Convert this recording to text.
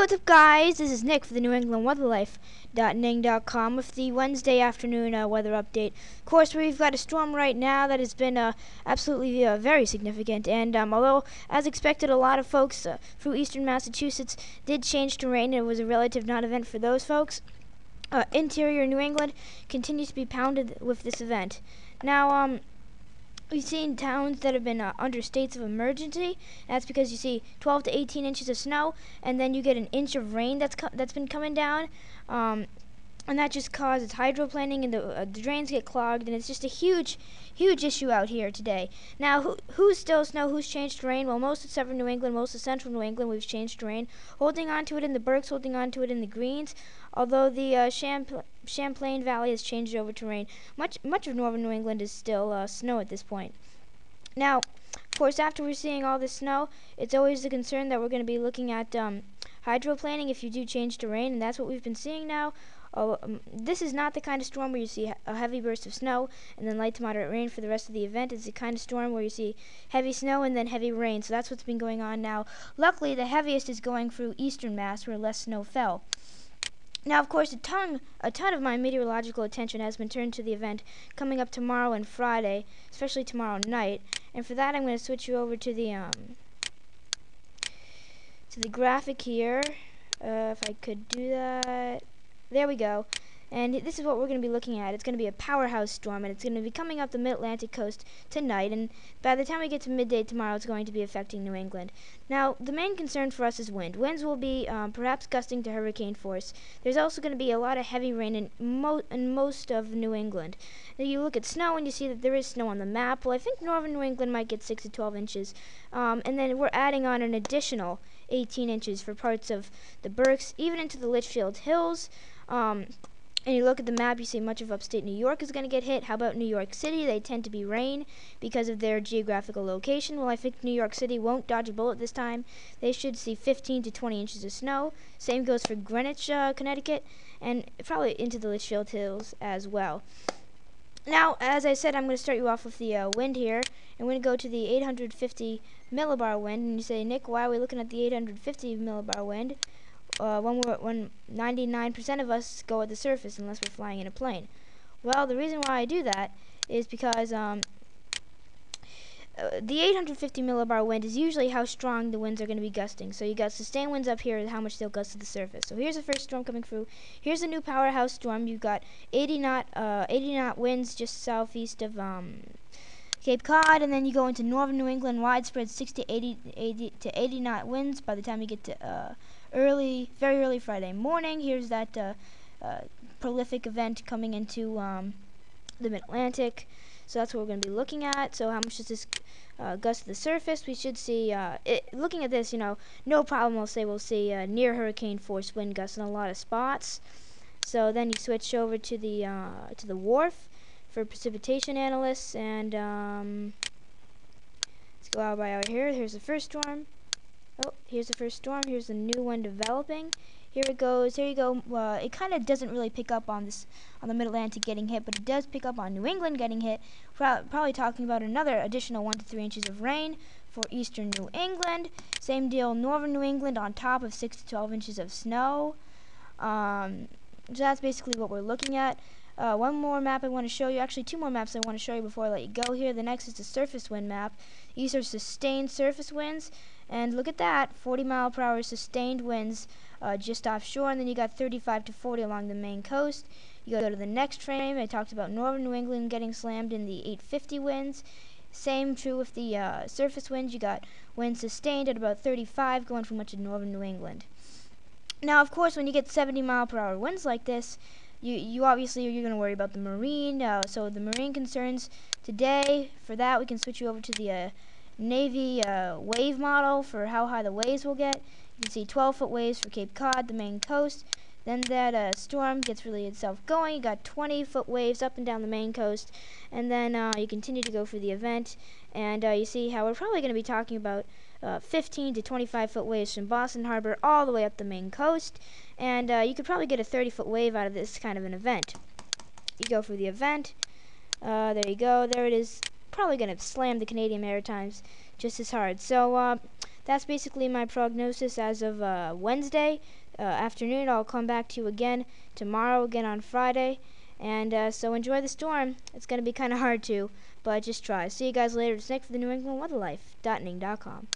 What's up, guys? This is Nick for the New England Weatherlife.ning.com with the Wednesday afternoon weather update. Of course, we've got a storm right now that has been absolutely very significant, and although, as expected, a lot of folks through eastern Massachusetts did change to rain, and it was a relative non-event for those folks. Interior New England continues to be pounded with this event. Now, we've seen towns that have been under states of emergency. That's because you see 12 to 18 inches of snow, and then you get an inch of rain that's been coming down, and that just causes hydroplaning, and the drains get clogged, and it's just a huge issue out here today. Now, who's still snow? Who's changed to rain? Well, most of southern New England, most of central New England, we've changed to rain. Holding on to it in the Berks, holding on to it in the Greens, although the Champlain Valley has changed over to rain. Much of northern New England is still snow at this point. Now, of course, after we're seeing all this snow, it's always the concern that we're going to be looking at hydroplaning if you do change to rain, and that's what we've been seeing now. This is not the kind of storm where you see a heavy burst of snow and then light to moderate rain for the rest of the event. It's the kind of storm where you see heavy snow and then heavy rain, so that's what's been going on now. Luckily, the heaviest is going through eastern Mass, where less snow fell. Now, of course, a ton of my meteorological attention has been turned to the event coming up tomorrow and Friday, especially tomorrow night. And for that, I'm going to switch you over to the graphic here. If I could do that, there we go. And this is what we're going to be looking at. It's going to be a powerhouse storm, and it's going to be coming up the mid-Atlantic coast tonight, and by the time we get to midday tomorrow, it's going to be affecting New England. Now, the main concern for us is wind. Winds will be perhaps gusting to hurricane force. There's also going to be a lot of heavy rain in most of New England. Now, you look at snow, and you see that there is snow on the map. Well, I think northern New England might get 6 to 12 inches, and then we're adding on an additional 18 inches for parts of the Berks, even into the Litchfield Hills. And you look at the map, you see much of upstate New York is going to get hit. How about New York City? They tend to be rain because of their geographical location. Well, I think New York City won't dodge a bullet this time. They should see 15 to 20 inches of snow. Same goes for Greenwich, Connecticut, and probably into the Litchfield Hills as well. Now, as I said, I'm going to start you off with the wind here. I'm going to go to the 850 millibar wind, and you say, Nick, why are we looking at the 850 millibar wind? When 99% of us go at the surface unless we're flying in a plane. Well, the reason why I do that is because the 850 millibar wind is usually how strong the winds are going to be gusting. So you got sustained winds up here, how much they'll gust to the surface. So here's the first storm coming through. Here's a new powerhouse storm. You've got 80 knot winds just southeast of Cape Cod, and then you go into northern New England, widespread 60 to 80 knot winds by the time you get to very early Friday morning. Here's that prolific event coming into the mid-Atlantic. So that's what we're going to be looking at. So how much does this gust to the surface? We should see, looking at this, no problem. We'll see near hurricane force wind gusts in a lot of spots. So then you switch over to the wharf for precipitation analysts, and let's go out here. Here's the first storm. Oh, here's the first storm. Here's the new one developing. Here it goes. Here you go. It kind of doesn't really pick up on the Mid-Atlantic getting hit, but it does pick up on New England getting hit. Probably talking about another additional 1 to 3 inches of rain for eastern New England. Same deal, northern New England on top of 6 to 12 inches of snow. So that's basically what we're looking at. One more map I want to show you. Actually, 2 more maps I want to show you before I let you go here. The next is the surface wind map. These are sustained surface winds. And look at that, 40 mile per hour sustained winds just offshore, and then you got 35 to 40 along the main coast. You go to the next frame. I talked about northern New England getting slammed in the 850 winds. Same true with the surface winds. You got winds sustained at about 35 going from much of northern New England. Now, of course, when you get 70 mile per hour winds like this, you obviously you're going to worry about the marine. So the marine concerns today, for that we can switch you over to the Navy wave model for how high the waves will get. You can see 12-foot waves for Cape Cod, the main coast. Then that storm gets really itself going. You got 20-foot waves up and down the main coast, and then you continue to go for the event, and you see how we're probably going to be talking about 15 to 25-foot waves from Boston Harbor all the way up the main coast, and you could probably get a 30-foot wave out of this kind of an event. You go for the event. There you go. There it is. Probably going to slam the Canadian Maritimes just as hard. So that's basically my prognosis as of Wednesday afternoon. I'll come back to you again tomorrow, again on Friday. And so enjoy the storm. It's going to be kind of hard to, but just try. See you guys later. It's Nick for the New England Weatherlife.ning.com.